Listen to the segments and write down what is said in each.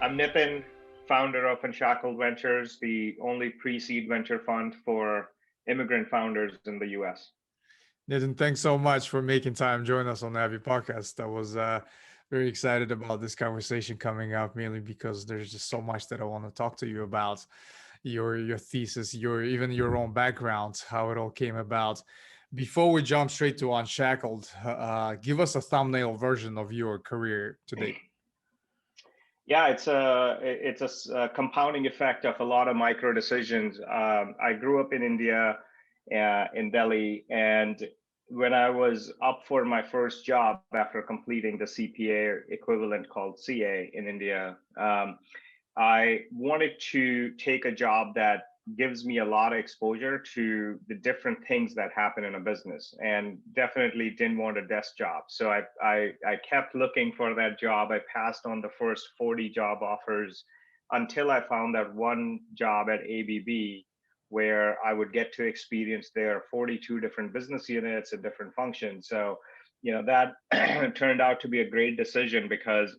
I'm Nitin, founder of Unshackled Ventures, the only pre-seed venture fund for immigrant founders in the US. Nitin, thanks so much for making time join us on the Avi podcast. I was very excited about this conversation coming up, mainly because there's just so much that I want to talk to you about your thesis, your even your own background, how it all came about. Before we jump straight to Unshackled, give us a thumbnail version of your career to date. Yeah, it's a compounding effect of a lot of micro decisions. I grew up in India, in Delhi, and when I was up for my first job after completing the CPA equivalent called CA in India, I wanted to take a job that gives me a lot of exposure to the different things that happen in a business, and definitely didn't want a desk job. So I kept looking for that job. I passed on the first 40 job offers until I found that one job at ABB where I would get to experience their 42 different business units and different functions. So, that turned out to be a great decision because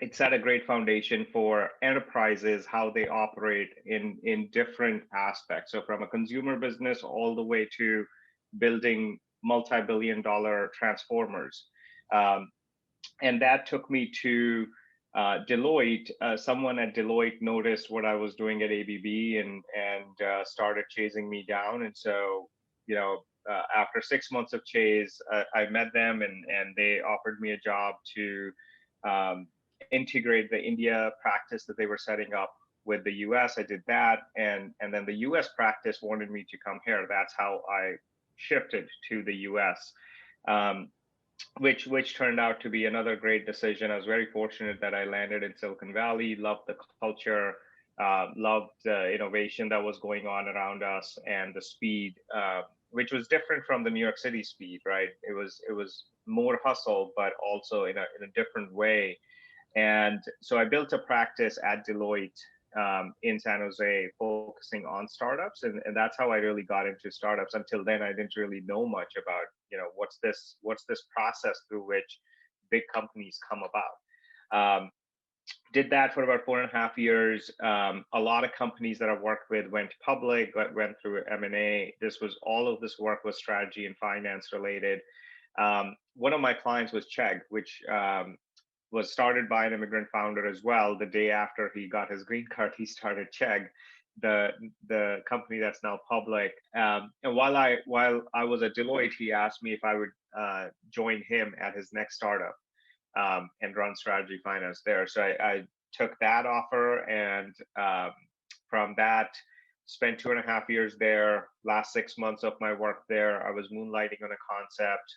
it set a great foundation for enterprises, how they operate in different aspects. So from a consumer business all the way to building multi-billion dollar transformers. um, and that took me to Deloitte. Someone at Deloitte noticed what I was doing at ABB and started chasing me down. And so, after 6 months of chase, I met them, and they offered me a job to um, integrate the India practice that they were setting up with the US. I did that, and then the US practice wanted me to come here. That's how I shifted to the US. Um, which turned out to be another great decision. I was very fortunate that I landed in Silicon Valley, loved the culture, loved the innovation that was going on around us, and the speed, which was different from the New York City speed, right? It was more hustle, but also in a different way. And so I built a practice at Deloitte, in San Jose, focusing on startups, and that's how I really got into startups. Until then, I didn't really know much about, what's this process through which big companies come about. Did that for about 4.5 years. A lot of companies that I worked with went public, went through M&A. All of this work was strategy and finance related. One of my clients was Chegg, which was started by an immigrant founder as well. The day after he got his green card, he started Chegg, the company that's now public. And while I was at Deloitte, he asked me if I would join him at his next startup, and run strategy finance there. So I took that offer, and from that, spent 2.5 years there. Last 6 months of my work there, I was moonlighting on a concept,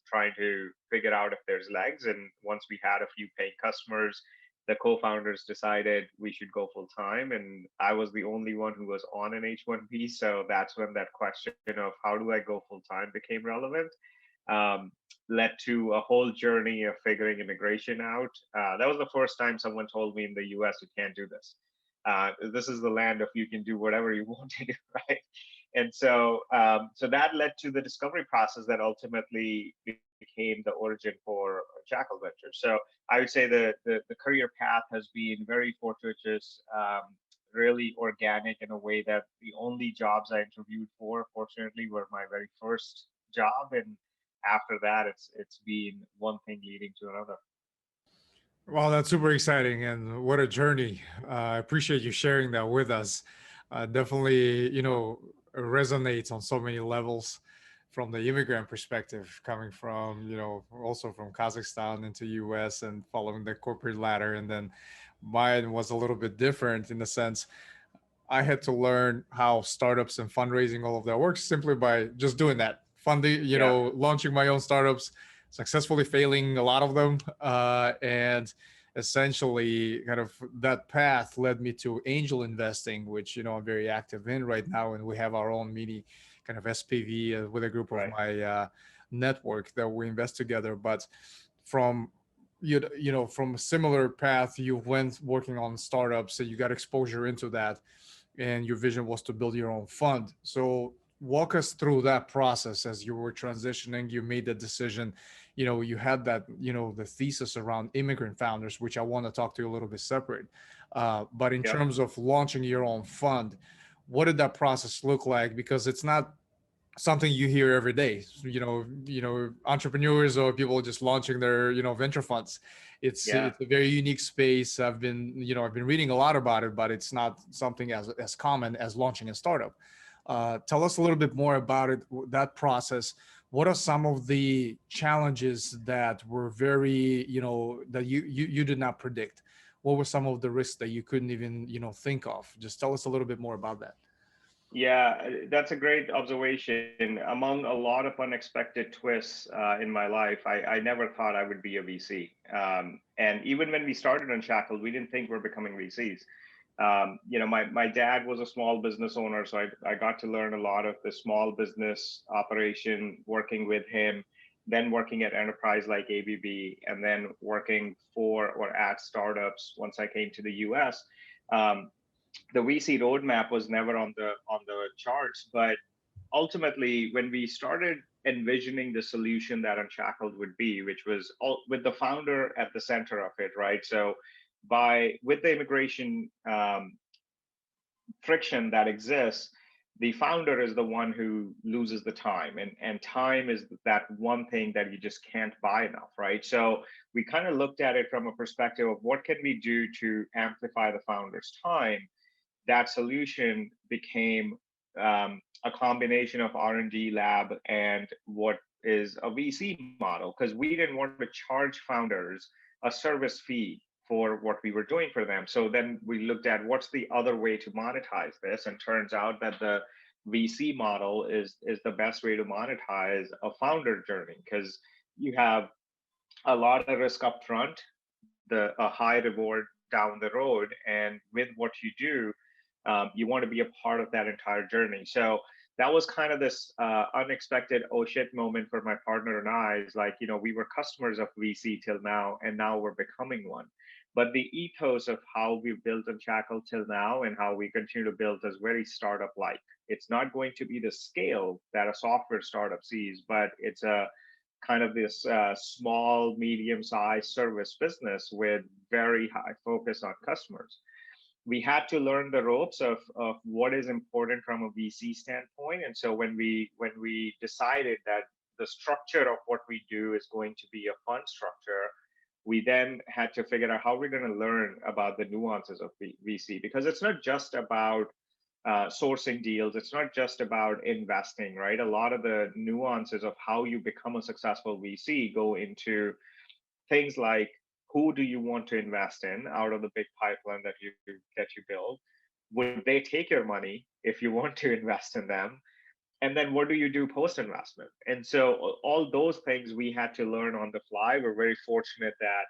trying to figure out if there's legs. And once we had a few paying customers, the co-founders decided we should go full time, and I was the only one who was on an H-1B. So that's when that question of how do I go full time became relevant. Um, Led to a whole journey of figuring immigration out. That was the first time someone told me in the US, you can't do this. This is the land of you can do whatever you want to do, right? And so that led to the discovery process that ultimately became the origin for Jackal Ventures. So I would say the career path has been very fortuitous, really organic in a way that the only jobs I interviewed for, fortunately, were my very first job, and after that, it's been one thing leading to another. Well, that's super exciting, and what a journey. I appreciate you sharing that with us. Definitely, resonates on so many levels from the immigrant perspective, coming from, also from Kazakhstan into US and following the corporate ladder. And then mine was a little bit different in the sense I had to learn how startups and fundraising, all of that works simply by just doing that. Funding, Yeah. launching my own startups, successfully failing a lot of them. And essentially, kind of that path led me to angel investing, which, I'm very active in right now. And we have our own mini kind of SPV with a group of Right. my network that we invest together. But from from a similar path, you went working on startups and you got exposure into that, and your vision was to build your own fund. So walk us through that process as you were transitioning. You made the decision, you had that, the thesis around immigrant founders, which I want to talk to you a little bit separate. But in Yep. terms of launching your own fund, what did that process look like? Because it's not something you hear every day. Entrepreneurs or people just launching their, venture funds. Yeah. It's a very unique space. I've been reading a lot about it, but it's not something as common as launching a startup. Tell us a little bit more about it, that process. What are some of the challenges that were very, that you did not predict? What were some of the risks that you couldn't even, think of? Just tell us a little bit more about that. Yeah, that's a great observation. Among a lot of unexpected twists in my life, I never thought I would be a VC. And even when we started Unshackled, we didn't think we're becoming VCs. My dad was a small business owner, so I got to learn a lot of the small business operation working with him, then working at enterprise like ABB, and then working for or at startups once I came to the US. Um, the VC roadmap was never on the charts, but ultimately, when we started envisioning the solution that Unshackled would be, which was all, with the founder at the center of it, right? So, by with the immigration friction that exists, the founder is the one who loses the time, and time is that one thing that you just can't buy enough, right? So we kind of looked at it from a perspective of what can we do to amplify the founder's time. That solution became a combination of R&D lab and what is a VC model, because we didn't want to charge founders a service fee for what we were doing for them. So then we looked at what's the other way to monetize this, and turns out that the VC model is the best way to monetize a founder journey, because you have a lot of risk up front, a high reward down the road, and with what you do, you want to be a part of that entire journey. So that was kind of this unexpected oh shit moment for my partner and I. Is like, we were customers of VC till now, and now we're becoming one. But the ethos of how we've built Unshackled till now and how we continue to build is very startup like. It's not going to be the scale that a software startup sees, but it's a kind of this small, medium-sized service business with very high focus on customers. We had to learn the ropes of what is important from a VC standpoint. And so when we decided that the structure of what we do is going to be a fund structure, we then had to figure out how we're going to learn about the nuances of VC, because it's not just about sourcing deals. It's not just about investing, right? A lot of the nuances of how you become a successful VC go into things like, who do you want to invest in out of the big pipeline that you build? Would they take your money if you want to invest in them? And then what do you do post investment? And so all those things we had to learn on the fly. We're very fortunate that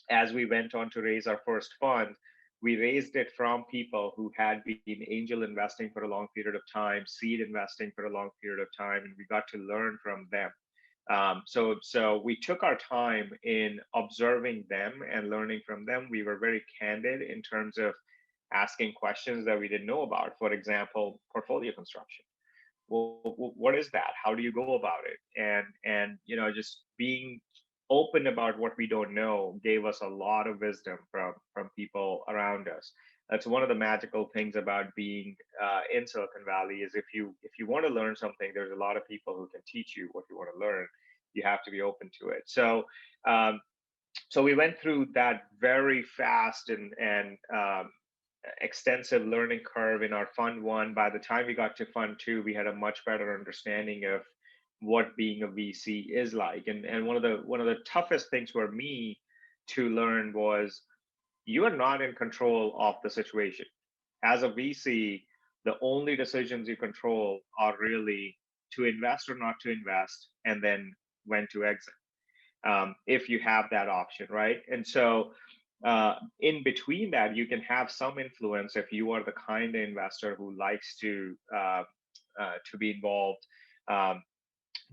as we went on to raise our first fund, we raised it from people who had been angel investing for a long period of time, seed investing for a long period of time, and we got to learn from them. So we took our time in observing them and learning from them. We were very candid in terms of asking questions that we didn't know about. For example, portfolio construction. Well, what is that? How do you go about it? And just being open about what we don't know gave us a lot of wisdom from people around us. That's one of the magical things about being in Silicon Valley, is if you want to learn something, there's a lot of people who can teach you what you want to learn. You have to be open to it. Um, so we went through that very fast and extensive learning curve in our fund one. By the time we got to fund two, we had a much better understanding of what being a VC is like. And one of the toughest things for me to learn was, you are not in control of the situation. As a VC, the only decisions you control are really to invest or not to invest, and then when to exit, if you have that option, right? And so in between that, you can have some influence if you are the kind of investor who likes to be involved. Um,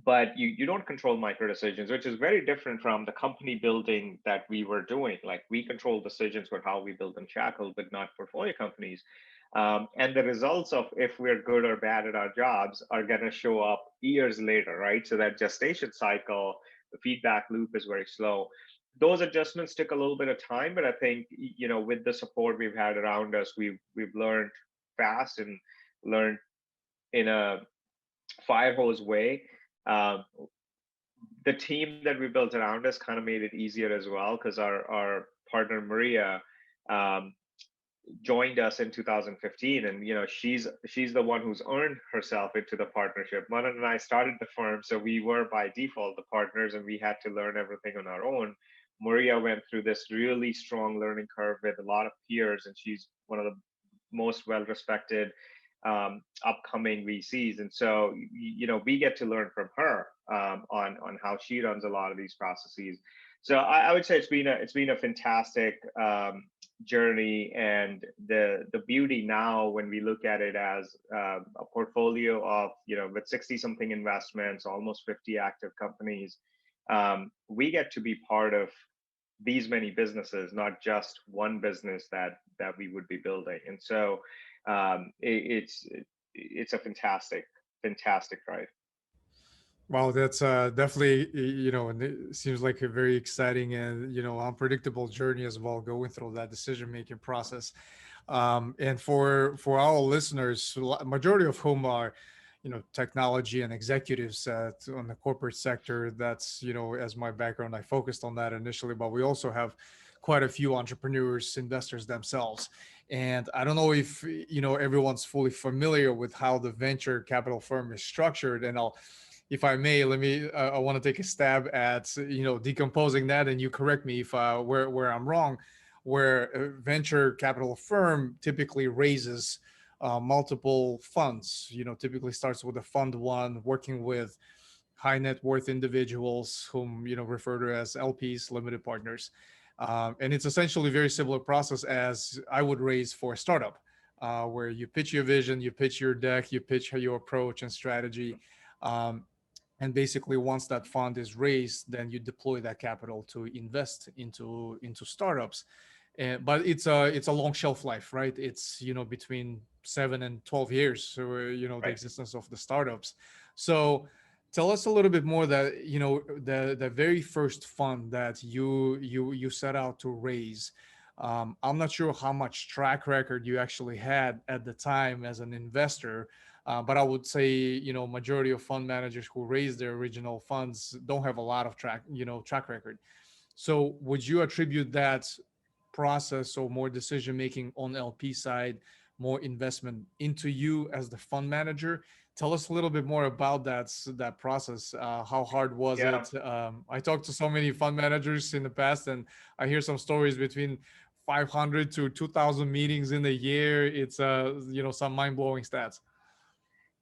but you don't control micro decisions, which is very different from the company building that we were doing. Like, we control decisions for how we build Unshackled, but not portfolio companies. And the results of if we're good or bad at our jobs are going to show up years later, right? So that gestation cycle, the feedback loop is very slow. Those adjustments took a little bit of time, but I think with the support we've had around us, we've learned fast and learned in a fire hose way. Um, the team that we built around us kind of made it easier as well because our partner Maria um, joined us in 2015, and she's the one who's earned herself into the partnership. Manan and I started the firm, so we were by default the partners, and we had to learn everything on our own. Maria went through this really strong learning curve with a lot of peers, and she's one of the most well respected upcoming VCs, and so we get to learn from her on how she runs a lot of these processes. So I would say it's been a fantastic journey, and the beauty now when we look at it as a portfolio of with 60 something investments, almost 50 active companies, we get to be part of these many businesses, not just one business that we would be building. And so it's a fantastic ride. Wow, that's definitely, and it seems like a very exciting and, unpredictable journey as well, going through that decision-making process. And for our listeners, majority of whom are, technology and executives on the corporate sector, that's, as my background, I focused on that initially, but we also have quite a few entrepreneurs, investors themselves. And I don't know if, everyone's fully familiar with how the venture capital firm is structured. And if I may, I want to take a stab at, decomposing that, and you correct me if where I'm wrong. Where a venture capital firm typically raises multiple funds, typically starts with a fund one, working with high net worth individuals whom refer to as LPs, limited partners, and it's essentially a very similar process as I would raise for a startup, where you pitch your vision, you pitch your deck, you pitch your approach and strategy. Um, and basically once that fund is raised, then you deploy that capital to invest into startups. And but it's a long shelf life, right? It's between 7 and 12 years, so the Right. existence of the startups. So tell us a little bit more that the very first fund that you set out to raise. I'm not sure how much track record you actually had at the time as an investor, but I would say, majority of fund managers who raise their original funds don't have a lot of track record. So would you attribute that process or more decision making on LP side, more investment into you as the fund manager? Tell us a little bit more about that process. How hard was Yeah. it? I talked to so many fund managers in the past, and I hear some stories between 500 to 2,000 meetings in a year. It's some mind blowing stats.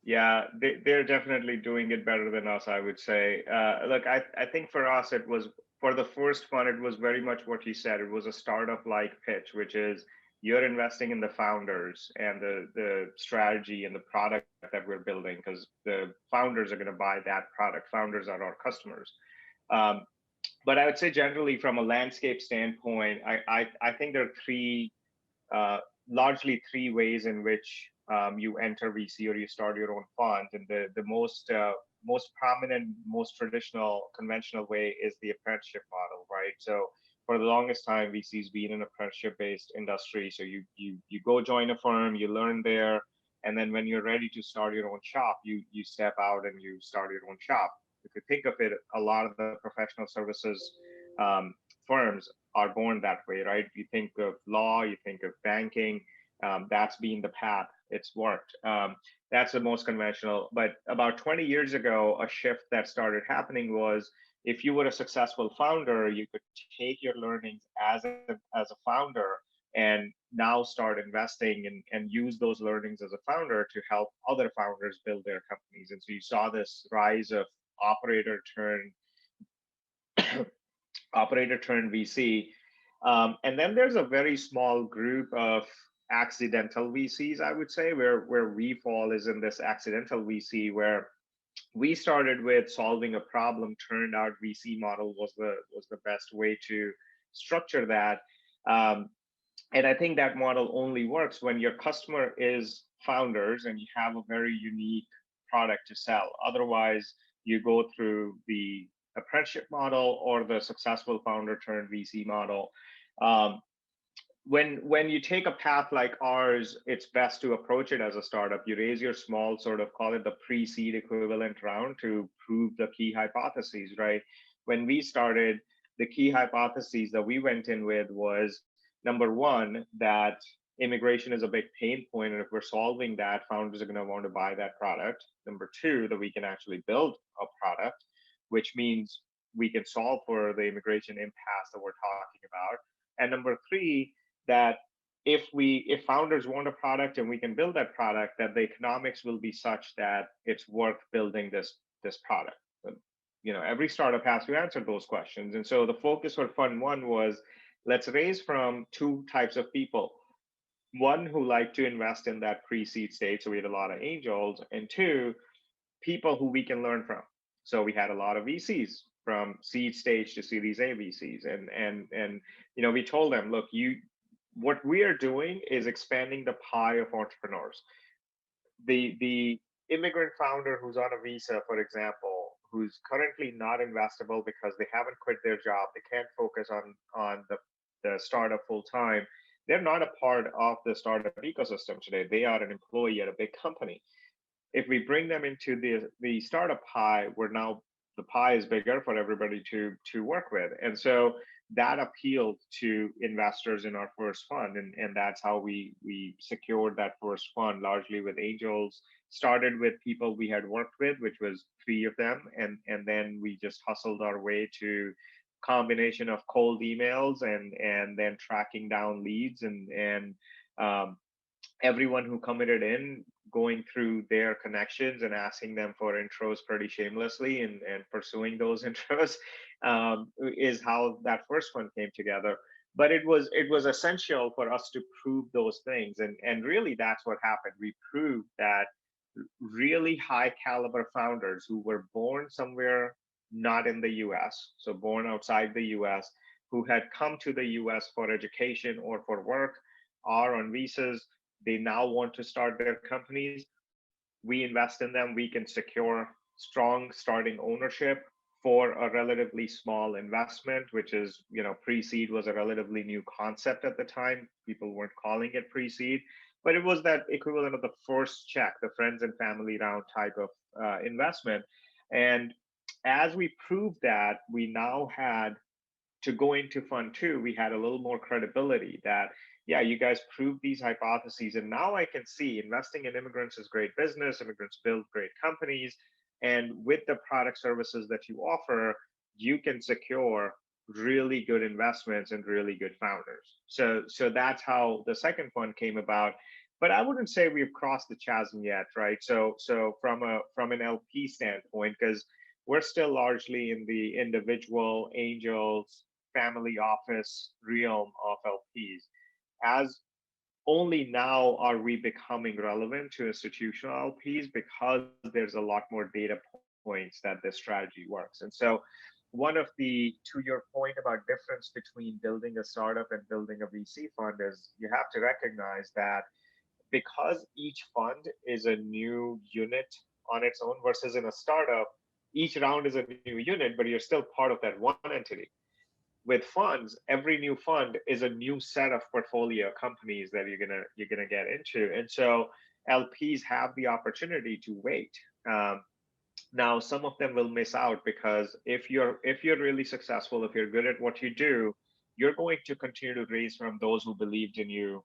Yeah, they're definitely doing it better than us, I would say. Look, I think for us, it was for the first fund, it was very much what you said. It was a startup like pitch, which is you're investing in the founders and the strategy and the product that we're building, because the founders are going to buy that product. Founders are our customers. Um, but I would say generally from a landscape standpoint, I think there are uh, largely three ways in which you enter VC or you start your own fund. And the most prominent, most traditional, conventional way is the apprenticeship model, right? So for the longest time, VC's been an apprenticeship-based industry. So you go join a firm, you learn there, and then when you're ready to start your own shop, you step out and you start your own shop. If you think of it, a lot of the professional services um, firms are born that way, right? You think of law, you think of banking. That's been the path. It's worked. That's the most conventional. But about 20 years ago, a shift that started happening was if you were a successful founder, you could take your learnings as a founder and now start investing and use those learnings as a founder to help other founders build their companies. And so you saw this rise of operator turn operator turned VC. And then there's a very small group of accidental VCs, I would say, where we fall is in this accidental VC where we started with solving a problem. Turned out VC model was the best way to structure that. Um, And I think that model only works when your customer is founders and you have a very unique product to sell. Otherwise, you go through the apprenticeship model or the successful founder turned VC model. Um, when you take a path like ours, it's best to approach it as a startup. You raise your small, sort of call it the pre-seed equivalent round to prove the key hypotheses, right? When we started, the key hypotheses that we went in with was number one, that immigration is a big pain point, and if we're solving that, founders are going to want to buy that product. Number two, that we can actually build a product, which means we can solve for the immigration impasse that we're talking about. And number three, that if founders want a product and we can build that product, that the economics will be such that it's worth building this product. Every startup has to answer those questions. And so the focus for fund one was, let's raise from two types of people. One, who like to invest in that pre-seed stage, so we had a lot of angels, and two, people who we can learn from. So we had a lot of VCs from seed stage to Series A VCs, and we told them, look, what we are doing is expanding the pie of entrepreneurs. The immigrant founder who's on a visa, for example, who's currently not investable because they haven't quit their job, they can't focus on the startup full time. They're not a part of the startup ecosystem today. They are an employee at a big company. If we bring them into the startup pie, we're now, the pie is bigger for everybody to work with. And so that appealed to investors in our first fund, and that's how we secured that first fund, largely with angels. Started with people we had worked with, which was three of them, and then we just hustled our way to combination of cold emails and then tracking down leads and um, everyone who committed in, going through their connections and asking them for intros pretty shamelessly, and pursuing those intros, is how that first one came together. But it was essential for us to prove those things, and really that's what happened. We proved that really high caliber founders who were born somewhere not in the US, so born outside the US, who had come to the US for education or for work, are on visas. They now want to start their companies. We invest in them. We can secure strong starting ownership for a relatively small investment, which is, pre-seed was a relatively new concept at the time. People weren't calling it pre-seed, but it was that equivalent of the first check, the friends and family round type of investment. And as we proved that, we now had to go into fund two, we had a little more credibility that, yeah, you guys proved these hypotheses. And now I can see investing in immigrants is great business. Immigrants build great companies. And with the product services that you offer, you can secure really good investments and really good founders. So that's how the second fund came about. But I wouldn't say we've crossed the chasm yet, right? So from an LP standpoint, because we're still largely in the individual angels family office realm of LPs. As only now are we becoming relevant to institutional LPs because there's a lot more data points that this strategy works. And so one of to your point about difference between building a startup and building a VC fund is you have to recognize that because each fund is a new unit on its own versus in a startup, each round is a new unit, but you're still part of that one entity. With funds, every new fund is a new set of portfolio companies that you're gonna get into, and so LPs have the opportunity to wait. Now, some of them will miss out because if you're really successful, if you're good at what you do, you're going to continue to raise from those who believed in you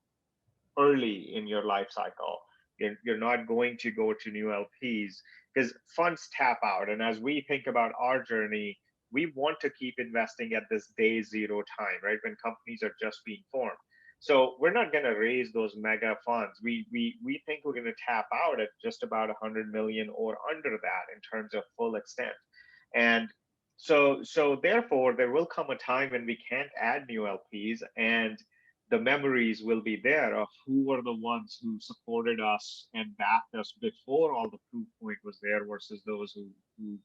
early in your life cycle. You're not going to go to new LPs because funds tap out. And as we think about our journey, we want to keep investing at this day zero time, right? When companies are just being formed. So we're not going to raise those mega funds. We think we're going to tap out at just about 100 million or under that in terms of full extent. And so therefore there will come a time when we can't add new LPs, and the memories will be there of who were the ones who supported us and backed us before all the proof point was there versus those who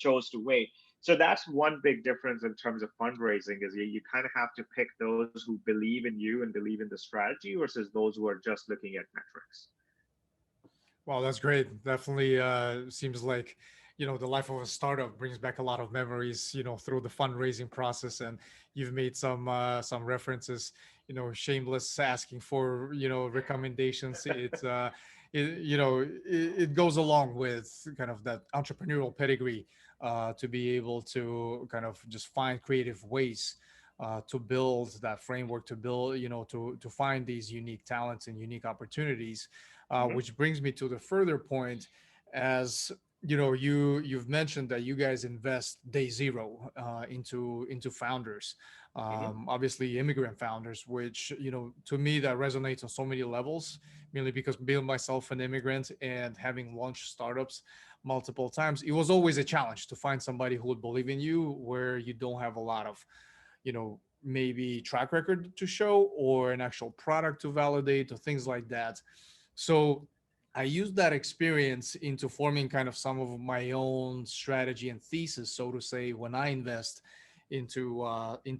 chose to wait. So that's one big difference in terms of fundraising is you kind of have to pick those who believe in you and believe in the strategy versus those who are just looking at metrics. Wow, that's great. Definitely seems like, the life of a startup brings back a lot of memories, through the fundraising process. And you've made some references, shameless asking for, recommendations. It goes along with kind of that entrepreneurial pedigree, to be able to kind of just find creative ways to build that framework, to build, to find these unique talents and unique opportunities, Hmm. which brings me to the further point. As you've mentioned that you guys invest day zero into founders, Hmm. obviously immigrant founders, which to me that resonates on so many levels, mainly because being myself an immigrant and having launched startups multiple times, it was always a challenge to find somebody who would believe in you where you don't have a lot of maybe track record to show or an actual product to validate or things like that. So I used that experience into forming kind of some of my own strategy and thesis, so to say, when I invest into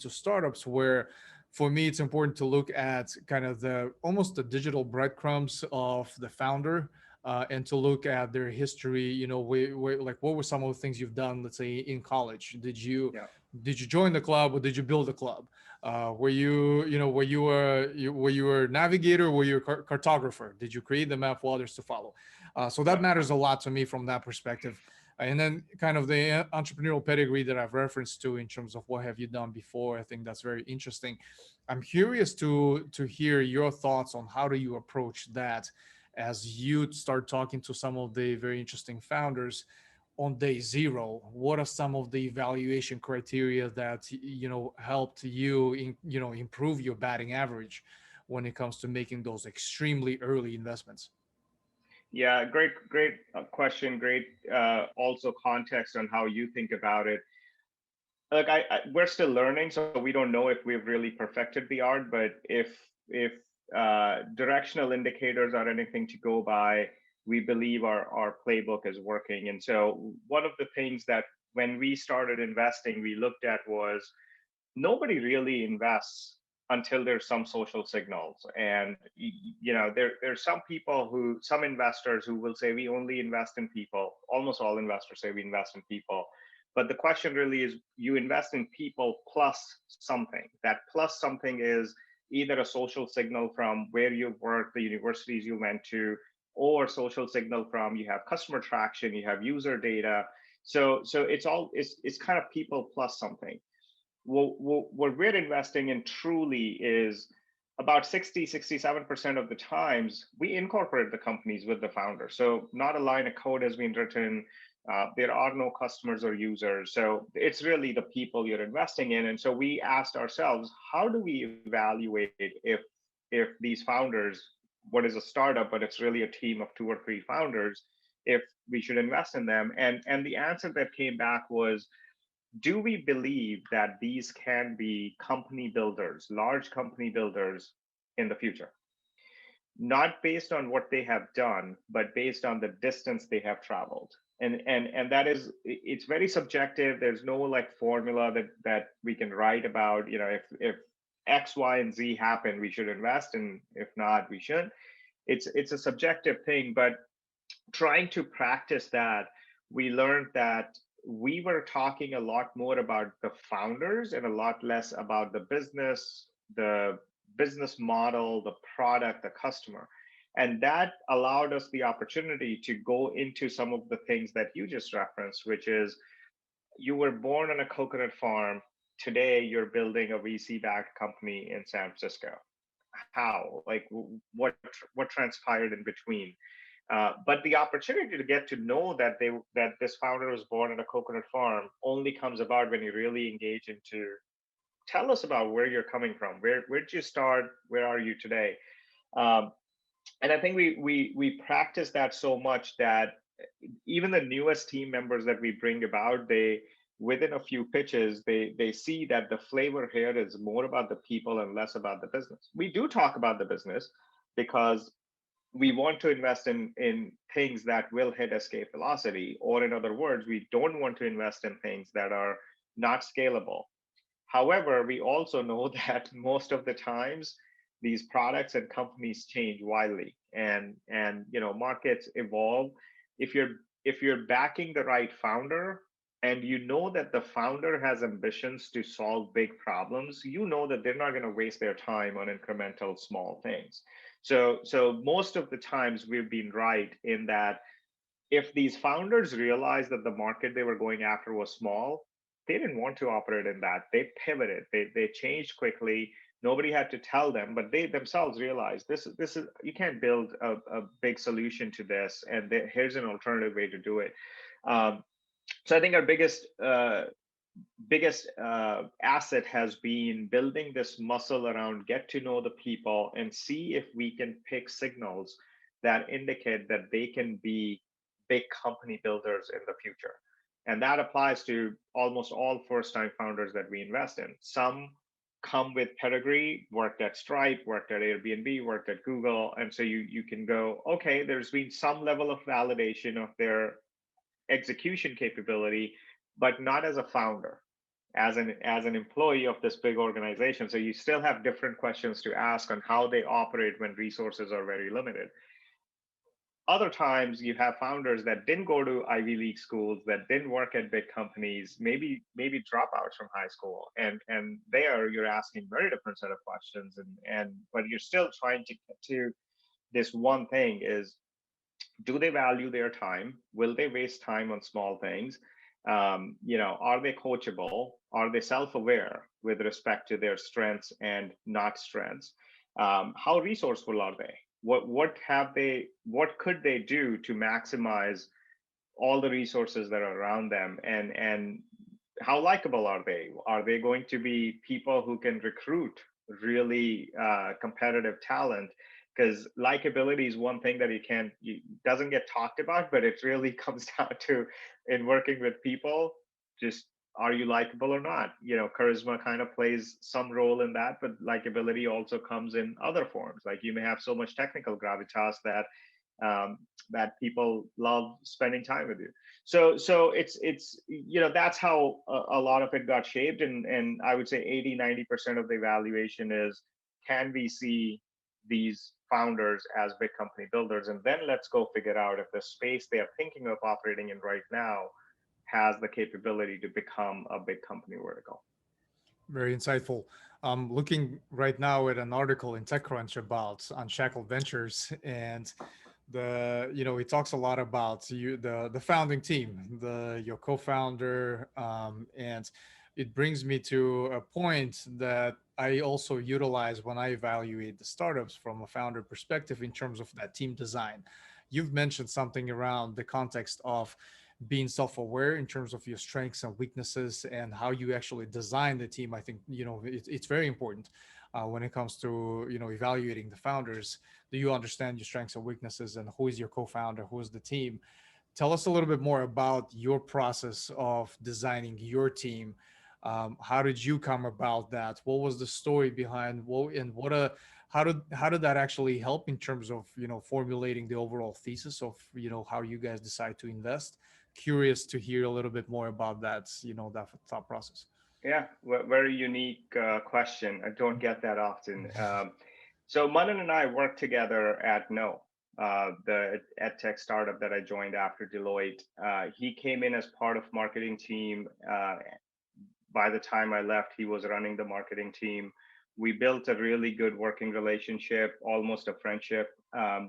startups. Where for me it's important to look at kind of the almost the digital breadcrumbs of the founder, and to look at their history. Like what were some of the things you've done, let's say in college? Yeah. Did you join the club or did you build a club? Were you, were you a navigator? Were you a cartographer? Did you create the map for others to follow? So that Yeah. matters a lot to me from that perspective. And then kind of the entrepreneurial pedigree that I've referenced to in terms of what have you done before. I think that's very interesting. I'm curious to hear your thoughts on how do you approach that as you start talking to some of the very interesting founders on day zero. What are some of the evaluation criteria that helped you improve your batting average when it comes to making those extremely early investments? Yeah, great question. Great, also context on how you think about it. Look, we're still learning, so we don't know if we've really perfected the art. But if directional indicators are anything to go by, we believe our playbook is working. And so one of the things that when we started investing, we looked at was nobody really invests until there's some social signals. And there's some investors who will say we only invest in people. Almost all investors say we invest in people. But the question really is, you invest in people plus something. That plus something is either a social signal from where you work, the universities you went to, or social signal from you have customer traction, you have user data. So it's kind of people plus something. What we're investing in truly is about 67% of the times we incorporate the companies with the founder. So not a line of code has been written. There are no customers or users. So it's really the people you're investing in. And so we asked ourselves, how do we evaluate if these founders, what is a startup, but it's really a team of two or three founders, if we should invest in them? And the answer that came back was, do we believe that these can be company builders, large company builders in the future? Not based on what they have done, but based on the distance they have traveled. And that is, it's very subjective. There's no like formula that we can write about. If X, Y, and Z happen, we should invest, and if not, we shouldn't. It's a subjective thing, but trying to practice that, we learned that we were talking a lot more about the founders and a lot less about the business model, the product, the customer. And that allowed us the opportunity to go into some of the things that you just referenced, which is you were born on a coconut farm. Today, you're building a VC backed company in San Francisco. How? Like, what transpired in between? But the opportunity to get to know that this founder was born on a coconut farm only comes about when you really engage into, tell us about where you're coming from. Where did you start? Where are you today? Um, and I think we practice that so much that even the newest team members that we bring about, they, within a few pitches, they see that the flavor here is more about the people and less about the business. We do talk about the business because we want to invest in things that will hit escape velocity, or in other words, we don't want to invest in things that are not scalable. However, we also know that most of the times these products and companies change wildly, and markets evolve. If you're backing the right founder, and you know that the founder has ambitions to solve big problems, you know that they're not going to waste their time on incremental small things. So most of the times we've been right in that if these founders realized that the market they were going after was small, they didn't want to operate in that. They pivoted. They changed quickly. Nobody had to tell them, but they themselves realized this is you can't build a big solution to this, and here's an alternative way to do it. Um, so I think our biggest asset has been building this muscle around get to know the people and see if we can pick signals that indicate that they can be big company builders in the future. And that applies to almost all first time founders that we invest in. Some come with pedigree, worked at Stripe, worked at Airbnb, worked at Google. And so you can go, okay, there's been some level of validation of their execution capability, but not as a founder, as an employee of this big organization. So you still have different questions to ask on how they operate when resources are very limited. Other times you have founders that didn't go to Ivy League schools, that didn't work at big companies, maybe dropouts from high school, and there you're asking very different set of questions, and but you're still trying to get to this one thing is, do they value their time? Will they waste time on small things? Are they coachable? Are they self-aware with respect to their strengths and not strengths? How resourceful are they? What could they do to maximize all the resources that are around them? And how likable are they? Are they going to be people who can recruit really competitive talent? Because likability is one thing that doesn't get talked about, but it really comes down to, in working with people, just, are you likable or not? Charisma kind of plays some role in that, but likability also comes in other forms. Like, you may have so much technical gravitas um, that people love spending time with you. So it's that's how a lot of it got shaped, and I would say 80-90% of the evaluation is, can we see these founders as big company builders, and then let's go figure out if the space they are thinking of operating in right now has the capability to become a big company vertical. Very insightful. I'm looking right now at an article in TechCrunch about Unshackled Ventures, and it talks a lot about the founding team, your co-founder, and it brings me to a point that I also utilize when I evaluate the startups from a founder perspective in terms of that team design. You've mentioned something around the context of being self-aware in terms of your strengths and weaknesses and how you actually design the team. I think it's very important when it comes to evaluating the founders. Do you understand your strengths and weaknesses, and who is your co-founder, who is the team? Tell us a little bit more about your process of designing your team. How did you come about that? What was the story behind how did that actually help in terms of formulating the overall thesis of how you guys decide to invest? Curious to hear a little bit more about that thought process. Yeah, very unique question. I don't get that often. So Manan and I worked together at No, the ed tech startup that I joined after Deloitte. He came in as part of marketing team. By the time I left, he was running the marketing team. We built a really good working relationship, almost a friendship,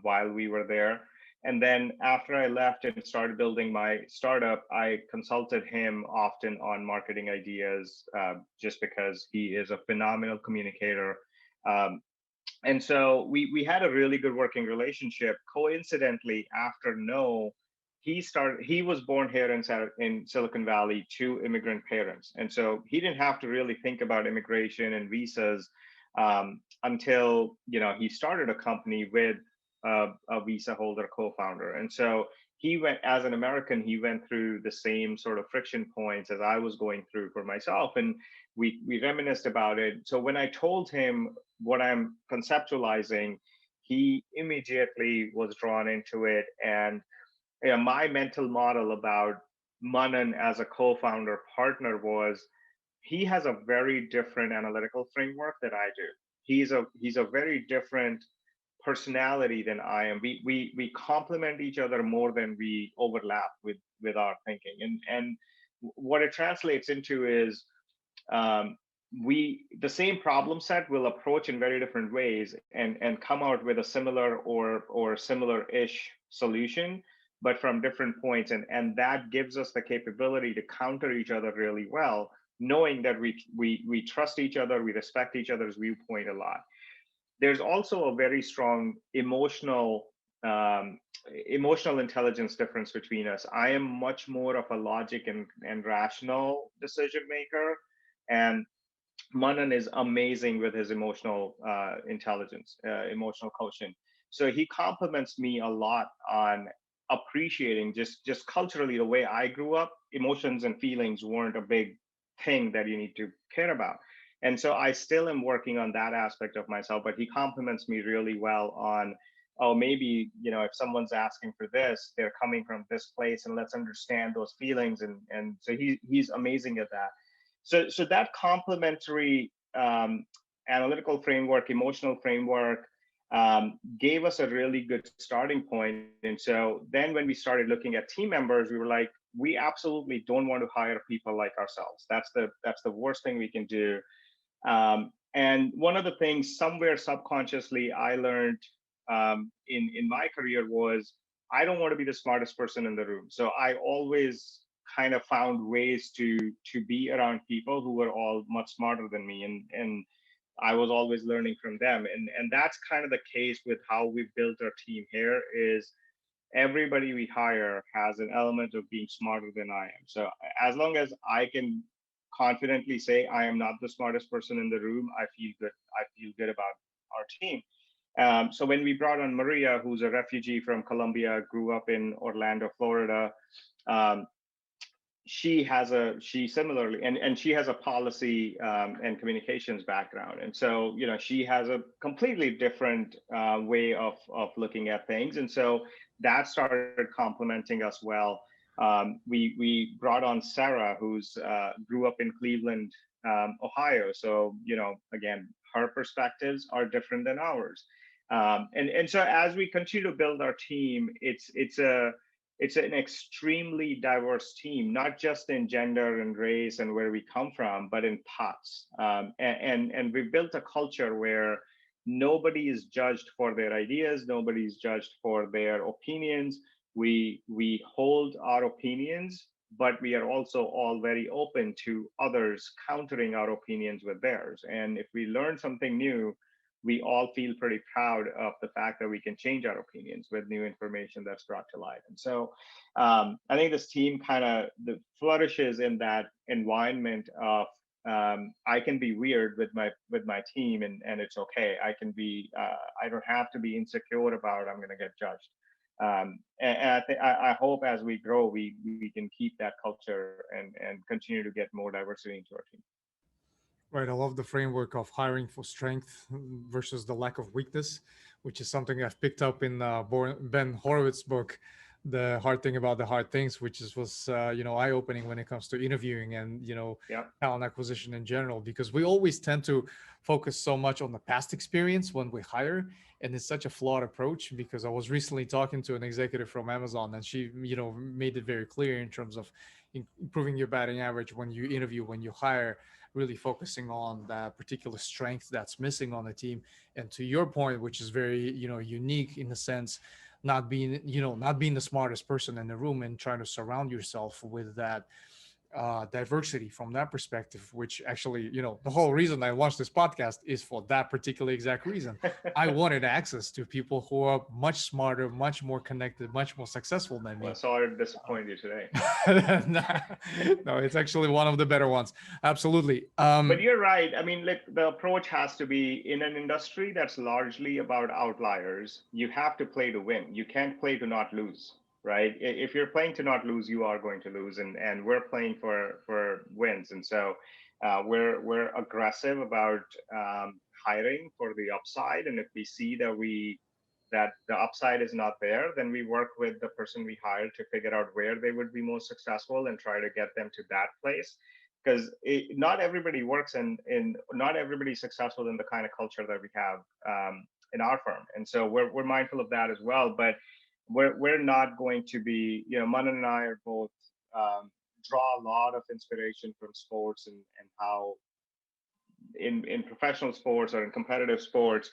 while we were there. And then after I left and started building my startup, I consulted him often on marketing ideas, just because he is a phenomenal communicator. Um, and so we had a really good working relationship. Coincidentally, after No, he was born here in Silicon Valley to immigrant parents, and so he didn't have to really think about immigration and visas until he started a company with a visa holder co-founder. And so he went, as an American, he went through the same sort of friction points as I was going through for myself, and we reminisced about it. So when I told him what I'm conceptualizing, he immediately was drawn into it. And my mental model about Manan as a co-founder partner was he has a very different analytical framework that I do. He's a very different personality than I am. We complement each other more than we overlap with our thinking. And what it translates into is um, we the same problem set will approach in very different ways and come out with a similar or similar-ish solution, but from different points. And that gives us the capability to counter each other really well, knowing that we trust each other, we respect each other's viewpoint a lot. There's also a very strong um, emotional intelligence difference between us. I am much more of a logic and rational decision maker, and Manan is amazing with his emotional intelligence, emotional quotient. So he compliments me a lot on appreciating just culturally the way I grew up. Emotions and feelings weren't a big thing that you need to care about. And so I still am working on that aspect of myself, but he compliments me really well on, oh, maybe, if someone's asking for this, they're coming from this place, and let's understand those feelings. And so he's amazing at that. So that complementary analytical framework, emotional framework, gave us a really good starting point. And so then when we started looking at team members, we were like, we absolutely don't want to hire people like ourselves. That's the worst thing we can do. And one of the things somewhere subconsciously I learned in my career was I don't want to be the smartest person in the room. So I always kind of found ways to be around people who were all much smarter than me, and I was always learning from them. And that's kind of the case with how we built our team here. Is everybody we hire has an element of being smarter than I am. So as long as I can confidently say I am not the smartest person in the room, I feel good. I feel good about our team. So when we brought on Maria, who's a refugee from Colombia, grew up in Orlando, Florida, um, she similarly, and she has a policy and communications background, and so she has a completely different way of looking at things, and so that started complementing us well. We brought on Sarah, who's grew up in Cleveland, Ohio, so again, her perspectives are different than ours. And so as we continue to build our team, it's an extremely diverse team, not just in gender and race and where we come from, but in thoughts. And we've built a culture where nobody is judged for their ideas, nobody is judged for their opinions. We hold our opinions, but we are also all very open to others countering our opinions with theirs. And if we learn something new, we all feel pretty proud of the fact that we can change our opinions with new information that's brought to light. And so I think this team kind of flourishes in that environment of I can be weird with my team, and it's okay. I don't have to be insecure about I'm going to get judged. And I hope as we grow, we can keep that culture and continue to get more diversity into our team. Right. I love the framework of hiring for strength versus the lack of weakness, which is something I've picked up in Ben Horowitz's book, "The Hard Thing About the Hard Things," which was eye opening when it comes to interviewing and Yeah. talent acquisition in general, because we always tend to focus so much on the past experience when we hire, and it's such a flawed approach. Because I was recently talking to an executive from Amazon, and she made it very clear in terms of improving your batting average when you interview, when you hire, really focusing on that particular strength that's missing on the team. And to your point, which is very unique in the sense, not being the smartest person in the room and trying to surround yourself with that diversity from that perspective, which actually, the whole reason I launched this podcast is for that particular exact reason. I wanted access to people who are much smarter, much more connected, much more successful than Well, me. sorry to disappoint you today. No, it's actually one of the better ones. Absolutely. But you're right. I mean, like the approach has to be in an industry that's largely about outliers. You have to play to win. You can't play to not lose, right? If you're playing to not lose, you are going to lose, and we're playing for wins. And so we're aggressive about hiring for the upside. And if we see that that the upside is not there, then we work with the person we hire to figure out where they would be most successful and try to get them to that place. Because not everybody works in not everybody's successful in the kind of culture that we have in our firm, and so we're mindful of that as well. But we're not going to be, Manan and I are both draw a lot of inspiration from sports, and how in professional sports or in competitive sports,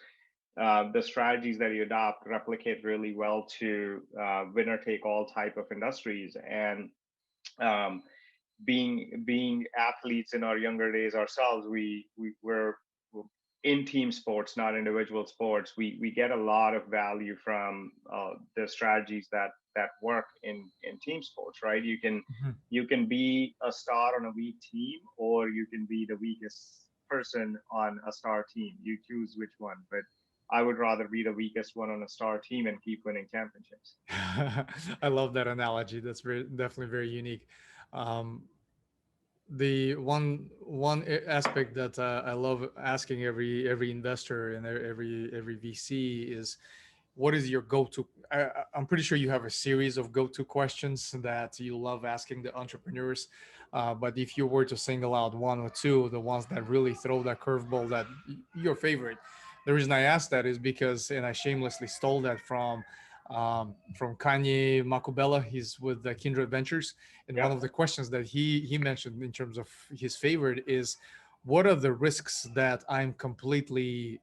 the strategies that you adopt replicate really well to winner take all type of industries. And um, being athletes in our younger days ourselves, we're in team sports, not individual sports. We get a lot of value from the strategies that work in team sports, right? Mhm. You can be a star on a weak team, or you can be the weakest person on a star team. You choose which one, but I would rather be the weakest one on a star team and keep winning championships. I love that analogy. That's definitely very unique. Um, the aspect that I love asking every investor and every VC is, what is your go-to? I'm pretty sure you have a series of go-to questions that you love asking the entrepreneurs. But if you were to single out one or two, the ones that really throw that curveball, that your favorite. The reason I asked that is because, and I shamelessly stole that from Kanye Makubela. He's with the Kindred Ventures, and Yeah. one of the questions that he mentioned in terms of his favorite is, what are the risks that I'm completely,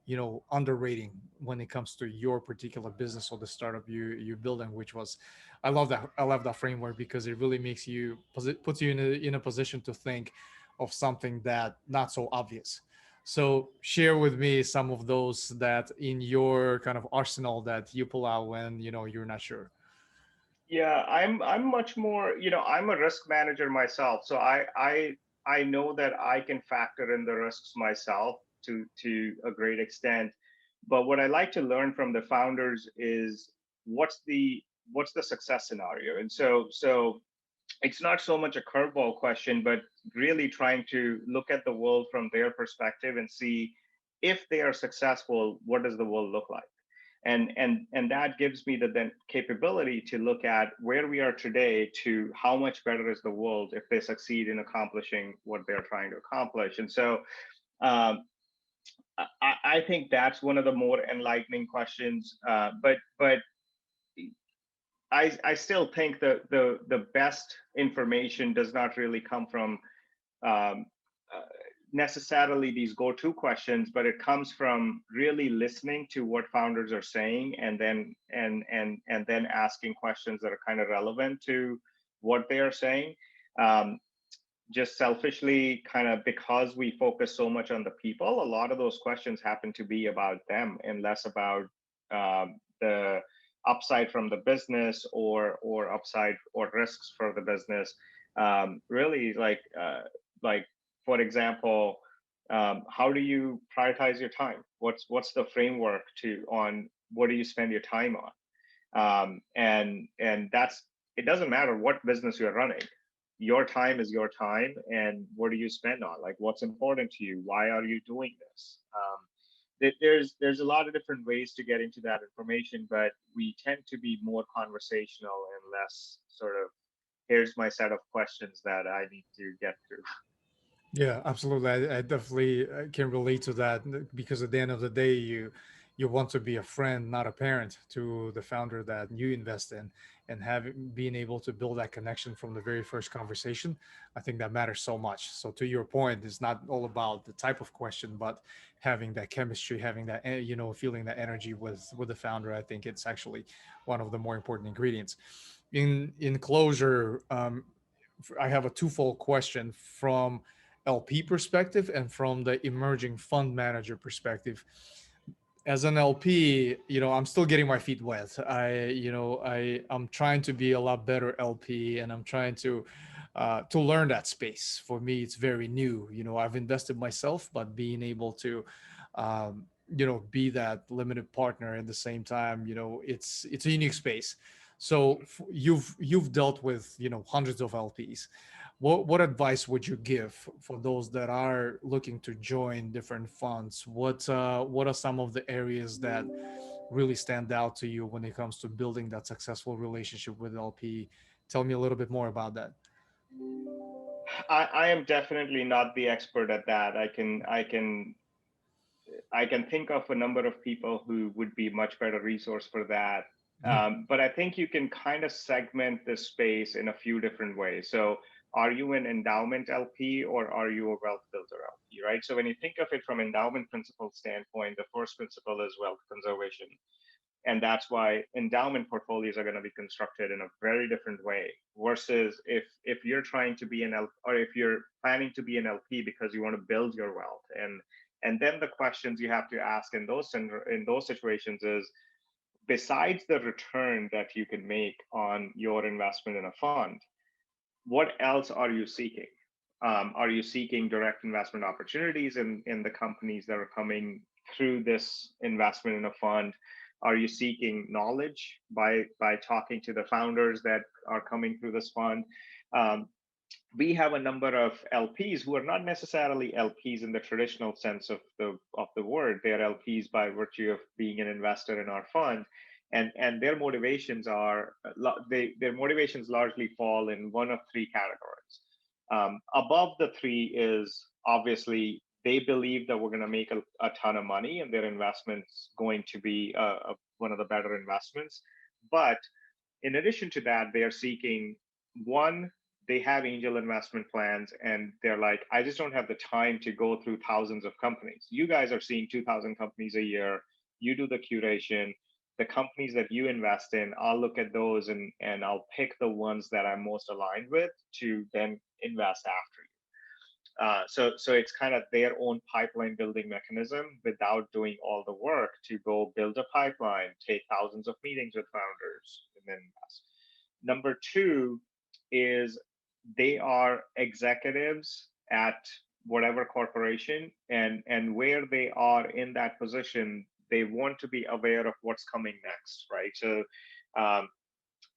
underrating when it comes to your particular business or the startup you're building, which was, I love that framework because it really makes you, puts you in a position to think of something that not so obvious. So share with me some of those that in your kind of arsenal that you pull out when, you're not sure. Yeah, I'm much more, I'm a risk manager myself, so I know that I can factor in the risks myself to a great extent. But what I like to learn from the founders is what's the what's the success scenario. And so it's not so much a curveball question, but really trying to look at the world from their perspective and see, if they are successful, what does the world look like? And that gives me the then capability to look at where we are today to how much better is the world if they succeed in accomplishing what they're trying to accomplish. And so um, I think that's one of the more enlightening questions. But I still think the best information does not really come from um, uh, necessarily these go-to questions, but it comes from really listening to what founders are saying, and then asking questions that are kind of relevant to what they are saying. Um, just selfishly, kind of because we focus so much on the people, a lot of those questions happen to be about them and less about the upside from the business, or upside or risks for the business. Really, like for example, how do you prioritize your time? What's the framework to on what do you spend your time on? And that's, it doesn't matter what business you're running, your time is your time, and what do you spend on, like what's important to you, why are you doing this? There's a lot of different ways to get into that information, but we tend to be more conversational and less sort of, here's my set of questions that I need to get through. Yeah, absolutely. I definitely can relate to that because at the end of the day, you want to be a friend, not a parent, to the founder that you invest in, and having being able to build that connection from the very first conversation. I think that matters so much. So to your point, it's not all about the type of question, but having that chemistry, having that feeling that energy with the founder. I think it's actually one of the more important ingredients. In closure, I have a twofold question from LP perspective and from the emerging fund manager perspective. As an LP, I'm still getting my feet wet. I'm trying to be a lot better LP, and I'm trying to learn that space. For me, it's very new. I've invested myself, but being able to, be that limited partner at the same time, it's a unique space. So you've dealt with hundreds of LPs. What advice would you give for those that are looking to join different funds? What are some of the areas that really stand out to you when it comes to building that successful relationship with LP? Tell me a little bit more about that. I am definitely not the expert at that. I can think of a number of people who would be much better resource for that. But I think you can kind of segment this space in a few different ways. So are you an endowment LP or are you a wealth builder LP, right? So when you think of it from endowment principle standpoint, the first principle is wealth conservation. And that's why endowment portfolios are going to be constructed in a very different way versus if you're trying to be an LP, or if you're planning to be an LP because you want to build your wealth. And then the questions you have to ask in those situations is, besides the return that you can make on your investment in a fund, what else are you seeking? Are you seeking direct investment opportunities in the companies that are coming through this investment in a fund? Are you seeking knowledge by talking to the founders that are coming through this fund? We have a number of LPs who are not necessarily LPs in the traditional sense of the word. They are LPs by virtue of being an investor in our fund, and their motivations their motivations largely fall in one of three categories. Above the three is obviously they believe that we're going to make a ton of money and their investment's going to be one of the better investments. But in addition to that, they are seeking, one, they have angel investment plans and they're like, I just don't have the time to go through thousands of companies. You guys are seeing 2,000 companies a year. You do the curation. The companies that you invest in, I'll look at those and I'll pick the ones that I'm most aligned with to then invest after you. So it's kind of their own pipeline building mechanism without doing all the work to go build a pipeline, take thousands of meetings with founders, and then invest. Number two is they are executives at whatever corporation, and where they are in that position, they want to be aware of what's coming next, right? So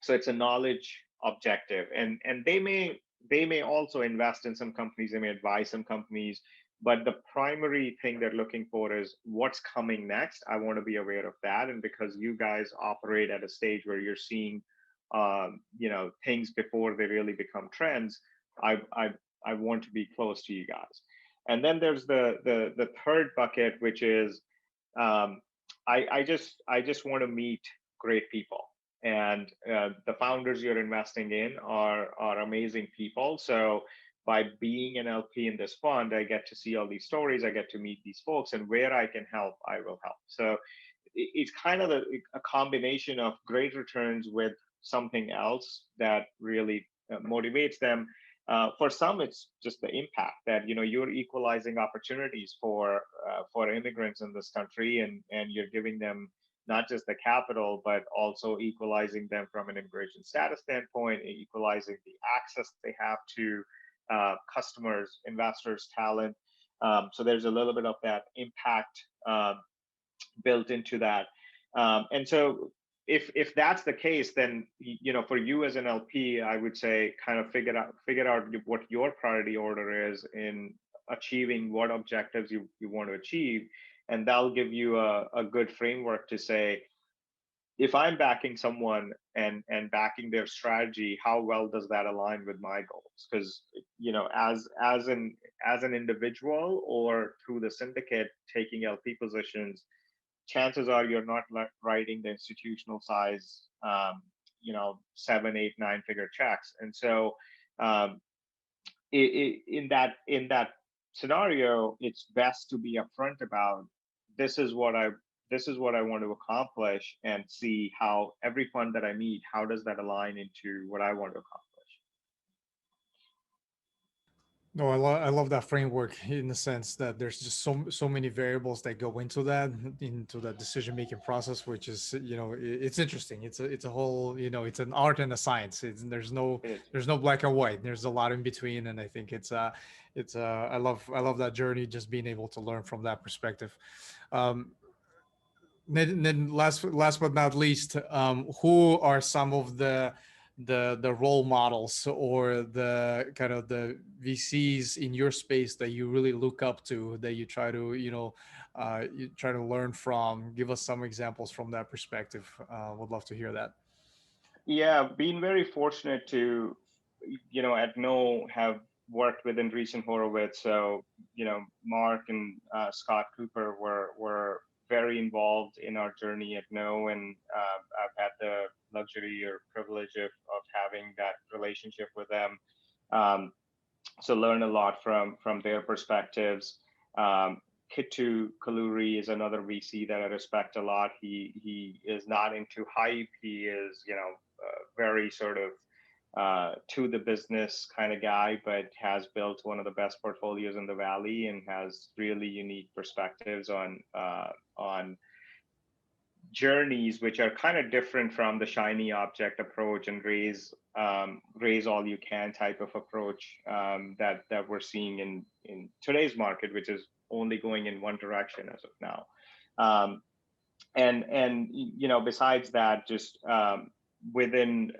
it's a knowledge objective, and they may also invest in some companies, they may advise some companies, but the primary thing they're looking for is what's coming next. I want to be aware of that, and because you guys operate at a stage where you're seeing things before they really become trends, I want to be close to you guys. And then there's the third bucket, which is I just want to meet great people, and the founders you're investing in are amazing people. So by being an LP in this fund, I get to see all these stories, I get to meet these folks, and where I can help, I will help. So it's kind of a combination of great returns with something else that really motivates them. For some, it's just the impact that you're equalizing opportunities for immigrants in this country, and you're giving them not just the capital, but also equalizing them from an immigration status standpoint, equalizing the access they have to customers, investors, talent. So there's a little bit of that impact built into that. And so if that's the case, then for you as an LP, I would say kind of figure out what your priority order is in achieving what objectives you want to achieve, and that'll give you a good framework to say, if I'm backing someone and backing their strategy, how well does that align with my goals? Because as an individual or through the syndicate taking LP positions, chances are you're not writing the institutional size, 7, 8, 9-figure checks. And so in that scenario, it's best to be upfront about this is what I want to accomplish, and see how every fund that I meet, how does that align into what I want to accomplish. No, I love that framework in the sense that there's just so many variables that go into that decision making process, which is it's interesting. It's a whole it's an art and a science. There's no black and white. There's a lot in between, and I think I love that journey, just being able to learn from that perspective. Then last but not least, who are some of the the role models or the kind of the VCs in your space that you really look up to, that you try to, you try to learn from? Give us some examples from that perspective. Would love to hear that. Yeah, been very fortunate to, at No have worked with Andreessen Horowitz. So, Mark and Scott Cooper were very involved in our journey at No, and I've had the luxury or privilege of having that relationship with them. Um, so learn a lot from their perspectives. Kitu Kaluri is another VC that I respect a lot. He is not into hype. He is, very sort of to the business kind of guy, but has built one of the best portfolios in the valley and has really unique perspectives on journeys which are kind of different from the shiny object approach and raise all you can type of approach that we're seeing in today's market, which is only going in one direction as of now. Um, and besides that, just within,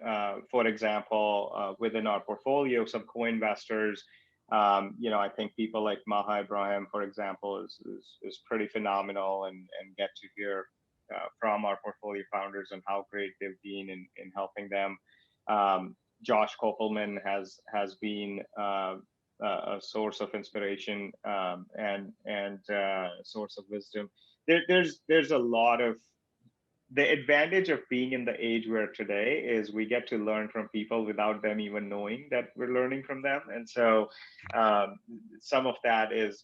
for example, within our portfolio, some co-investors. I think people like Maha Ibrahim, for example, is pretty phenomenal, and get to hear from our portfolio founders and how great they've been in helping them. Josh Kopelman has been a source of inspiration, and source of wisdom. There's a lot of, the advantage of being in the age we're today is we get to learn from people without them even knowing that we're learning from them, and so some of that is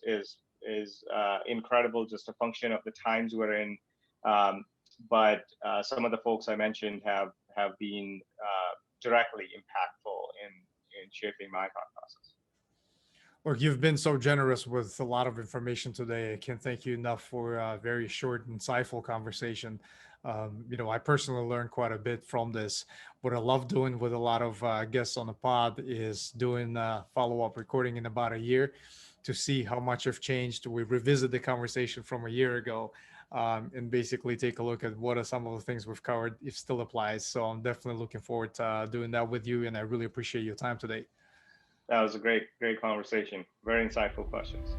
incredible, just a function of the times we're in. um, but some of the folks I mentioned have been directly impactful in shaping my thought process. Look, you've been so generous with a lot of information today. I can't thank you enough for a very short, insightful conversation. I personally learned quite a bit from this. What I love doing with a lot of guests on the pod is doing follow-up recording in about a year to see how much have changed. We revisit the conversation from a year ago, and basically take a look at what are some of the things we've covered, if still applies. So I'm definitely looking forward to doing that with you, and I really appreciate your time today. That was a great conversation. Very insightful questions.